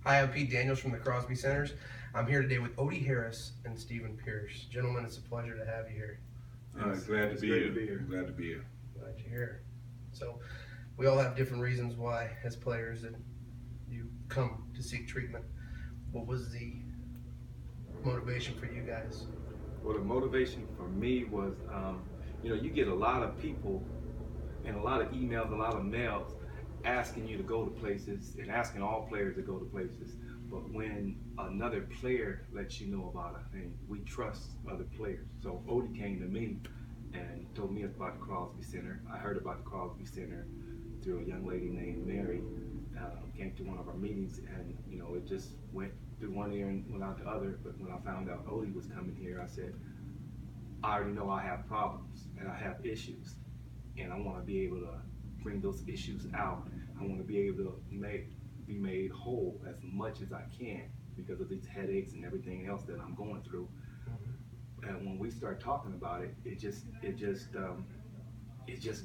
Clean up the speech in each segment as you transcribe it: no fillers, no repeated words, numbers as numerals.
Hi, I'm Pete Daniels from the Crosby Centers. I'm here today with Odie Harris and Stephen Pierce. Gentlemen, it's a pleasure to have you here. Glad to be here. Glad to be here. Glad you're here. So, we all have different reasons why, as players, that you come to seek treatment. What was the motivation for you guys? Well, the motivation for me was, you get a lot of people and a lot of emails, a lot of mails asking you to go to places and asking all players to go to places. But when another player lets you know about a thing, we trust other players. So Odie came to me and told me about the Crosby Center. I heard about the Crosby Center through a young lady named Mary. Came to one of our meetings, and it just went through one ear and went out the other. But when I found out Odie was coming here, I said, I already know I have problems and I have issues, and I want to be able to bring those issues out. I want to be able to be made whole as much as I can because of these headaches and everything else that I'm going through. And when we start talking about it, it just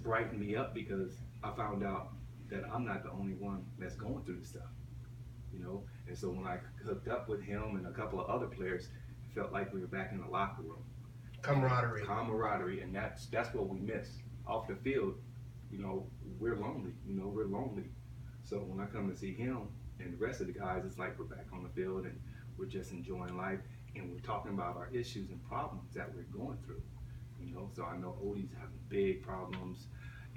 brightened me up because I found out that I'm not the only one that's going through this stuff, And so when I hooked up with him and a couple of other players, it felt like we were back in the locker room. Camaraderie, and that's what we miss. Off the field, we're lonely. So when I come to see him and the rest of the guys, it's like we're back on the field and we're just enjoying life and we're talking about our issues and problems that we're going through. So I know Odie's having big problems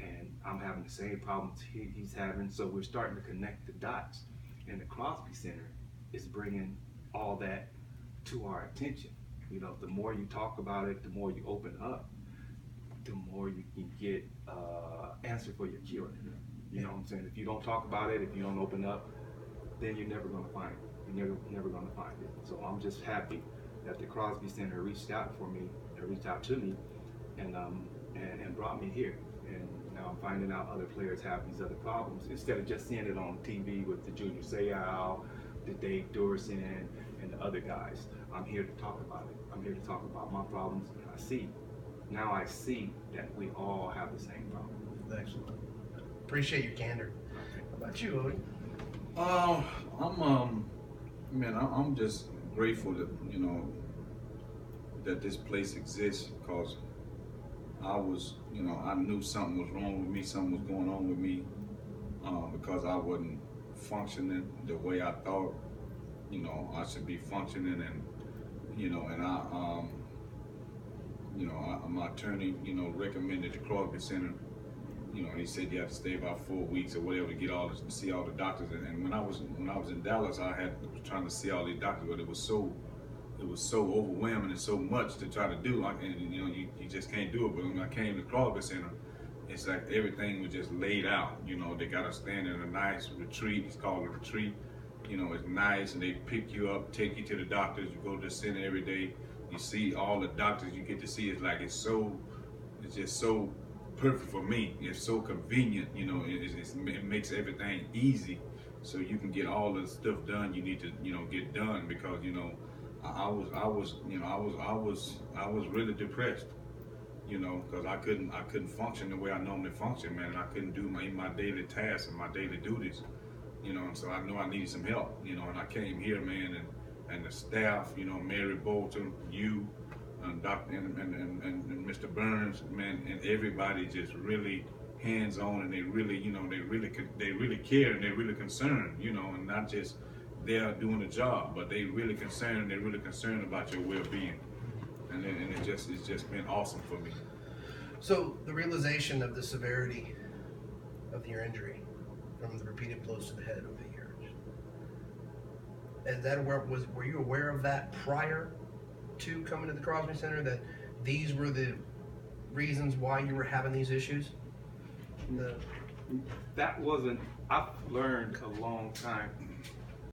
and I'm having the same problems he's having. So we're starting to connect the dots, and the Crosby Center is bringing all that to our attention. The more you talk about it, the more you open up, the more you can get answer for your cure. You know what I'm saying? If you don't talk about it, if you don't open up, then you're never going to find it. You're never going to find it. So I'm just happy that the Crosby Center reached out to me, and brought me here. And now I'm finding out other players have these other problems. Instead of just seeing it on TV with the Junior Seau, the Dave Dorson, and the other guys, I'm here to talk about it. I'm here to talk about my problems, and I see that we all have the same problem. Excellent. Appreciate your candor. How about you, Odie? I'm just grateful that that this place exists because I knew something was wrong with me, something was going on with me, because I wasn't functioning the way I thought I should be functioning, and my attorney recommended the Crosby Center. He said you have to stay about 4 weeks or whatever to get see all the doctors. And when I was in Dallas, I was trying to see all these doctors, but it was so overwhelming and so much to try to do. You just can't do it. But when I came to Crosby Center, it's like everything was just laid out. They got us stand in a nice retreat. It's called a retreat. It's nice, and they pick you up, take you to the doctors. You go to the center every day. You see all the doctors you get to see. It's just so perfect for me. It's so convenient. It makes everything easy, so you can get all the stuff done you need to get done. Because I was really depressed. Because I couldn't function the way I normally function, man. And I couldn't do my daily tasks and my daily duties. And so I know I needed some help. And I came here, man, and the staff, Mary Bolton, you, Dr. and Mr. Burns, man, and everybody just really hands-on, and they really care, and they're really concerned, and not just they're doing the job, but they really concerned. They're really concerned about your well-being, and it's just been awesome for me. So the realization of the severity of your injury from the repeated blows to the head over the years, were you aware of that prior to coming to the Crosby Center, that these were the reasons why you were having these issues? That wasn't. I've learned a long time